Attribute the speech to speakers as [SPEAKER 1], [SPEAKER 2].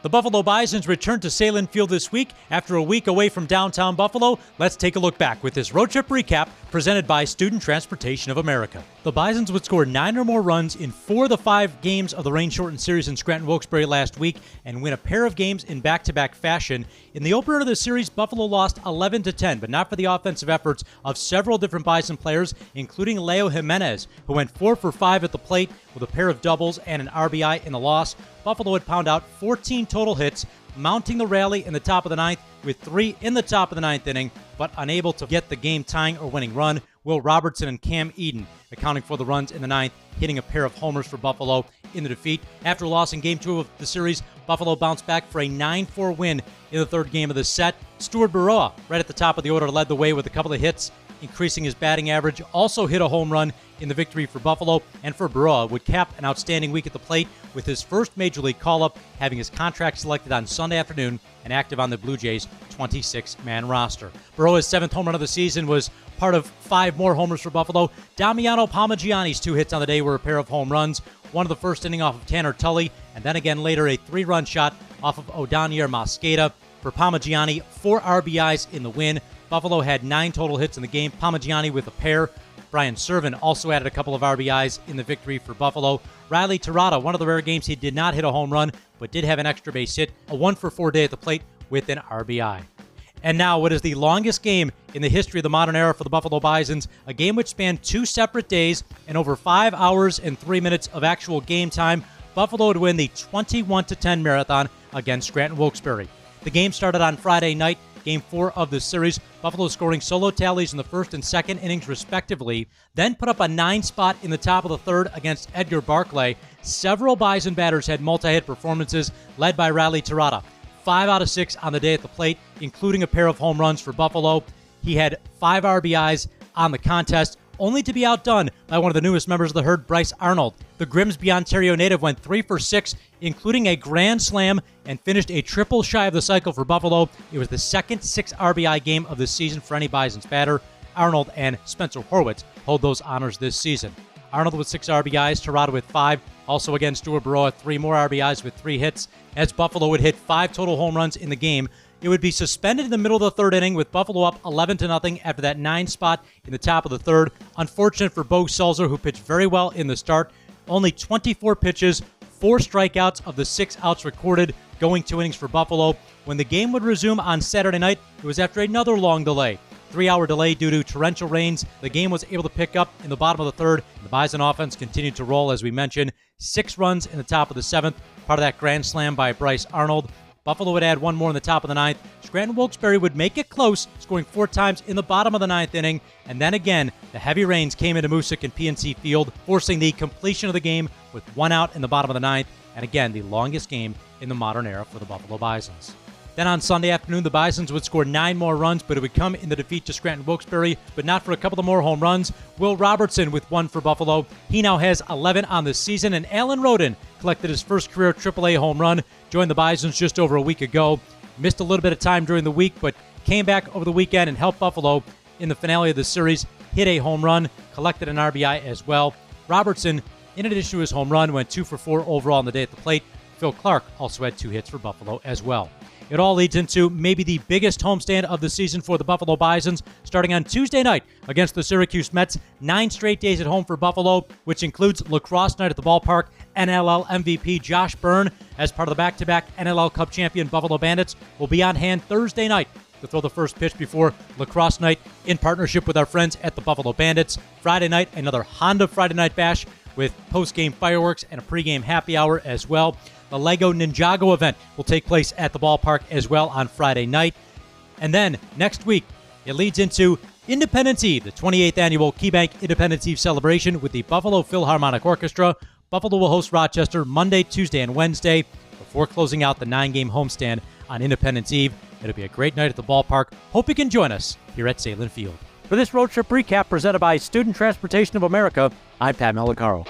[SPEAKER 1] The Buffalo Bisons returned to Salem Field this week after a week away from downtown Buffalo. Let's take a look back with this road trip recap presented by Student Transportation of America. The Bisons would score 9 or more runs in 4 of the 5 games of the rain-shortened series in Scranton, Wilkes-Barre last week and win a pair of games in back-to-back fashion. In the opener of the series, Buffalo lost 11-10, but not for the offensive efforts of several different Bison players, including Leo Jimenez, who went 4 for 5 at the plate with a pair of doubles and an RBI in the loss. Buffalo would pound out 14 total hits, mounting the rally in the top of the ninth with 3 in the top of the ninth inning, but unable to get the game-tying or winning run. Will Robertson and Cam Eden accounting for the runs in the ninth, hitting a pair of homers for Buffalo in the defeat. After a loss in Game 2 of the series, Buffalo bounced back for a 9-4 win in the third game of the set. Stuart Burroa, right at the top of the order, led the way with a couple of hits, increasing his batting average, also hit a home run in the victory for Buffalo, and for Burroa would cap an outstanding week at the plate with his first Major League call-up, having his contract selected on Sunday afternoon and active on the Blue Jays' 26-man roster. Burroa's 7th home run of the season was part of 5 more homers for Buffalo. Damiano Parmigiani's 2 hits on the day were a pair of home runs, one of the first inning off of Tanner Tully, and then again later a 3-run shot off of Odanier Mosqueda. For Parmigiani, 4 RBIs in the win. Buffalo had 9 total hits in the game, Parmigiani with a pair. Brian Servin also added a couple of RBIs in the victory for Buffalo. Riley Terada, one of the rare games he did not hit a home run, but did have an extra base hit, a 1-for-4 day at the plate with an RBI. And now, what is the longest game in the history of the modern era for the Buffalo Bisons, a game which spanned 2 separate days and over 5 hours and 3 minutes of actual game time. Buffalo would win the 21-10 marathon against Scranton Wilkes-Barre. The game started on Friday night, Game 4 of the series. Buffalo scoring solo tallies in the first and second innings respectively, then put up a 9 spot in the top of the third against Edgar Barclay. Several Bison batters had multi-hit performances, led by Riley Terada. 5 out of 6 on the day at the plate, including a pair of home runs for Buffalo. He had 5 RBIs on the contest, only to be outdone by one of the newest members of the herd, Bryce Arnold. The Grimsby, Ontario native went 3 for 6, including a grand slam, and finished a triple shy of the cycle for Buffalo. It was the second 6 RBI game of the season for any Bisons batter. Arnold and Spencer Horwitz hold those honors this season. Arnold with 6 RBIs, Terada with 5. Also again, Stuart Burroa 3 more RBIs with 3 hits, as Buffalo would hit 5 total home runs in the game. It would be suspended in the middle of the third inning with Buffalo up 11-0 after that 9 spot in the top of the third. Unfortunate for Bo Sulzer, who pitched very well in the start. Only 24 pitches, 4 strikeouts of the 6 outs recorded, going 2 innings for Buffalo. When the game would resume on Saturday night, it was after another long delay. 3-hour delay due to torrential rains. The game was able to pick up in the bottom of the third. The Bison offense continued to roll, as we mentioned. 6 runs in the top of the 7th, part of that grand slam by Bryce Arnold. Buffalo would add 1 more in the top of the 9th. Scranton Wilkes-Barre would make it close, scoring 4 times in the bottom of the 9th inning. And then again, the heavy rains came into Moosic and PNC Field, forcing the completion of the game with 1 out in the bottom of the 9th. And again, the longest game in the modern era for the Buffalo Bisons. Then on Sunday afternoon, the Bisons would score 9 more runs, but it would come in the defeat to Scranton Wilkes-Barre, but not for a couple of more home runs. Will Robertson with 1 for Buffalo. He now has 11 on the season, and Alan Roden collected his first career AAA home run, joined the Bisons just over a week ago. Missed a little bit of time during the week, but came back over the weekend and helped Buffalo in the finale of the series, hit a home run, collected an RBI as well. Robertson, in addition to his home run, went 2 for 4 overall on the day at the plate. Phil Clark also had 2 hits for Buffalo as well. It all leads into maybe the biggest homestand of the season for the Buffalo Bisons, starting on Tuesday night against the Syracuse Mets. 9 straight days at home for Buffalo, which includes lacrosse night at the ballpark. NLL MVP Josh Byrne, as part of the back-to-back NLL Cup champion Buffalo Bandits, will be on hand Thursday night to throw the first pitch before lacrosse night in partnership with our friends at the Buffalo Bandits. Friday night, another Honda Friday Night Bash with post-game fireworks and a pregame happy hour as well. The Lego Ninjago event will take place at the ballpark as well on Friday night. And then next week, it leads into Independence Eve, the 28th annual KeyBank Independence Eve celebration with the Buffalo Philharmonic Orchestra. Buffalo will host Rochester Monday, Tuesday, and Wednesday before closing out the 9-game homestand on Independence Eve. It'll be a great night at the ballpark. Hope you can join us here at Salem Field. For this road trip recap presented by Student Transportation of America, I'm Pat Malacaro.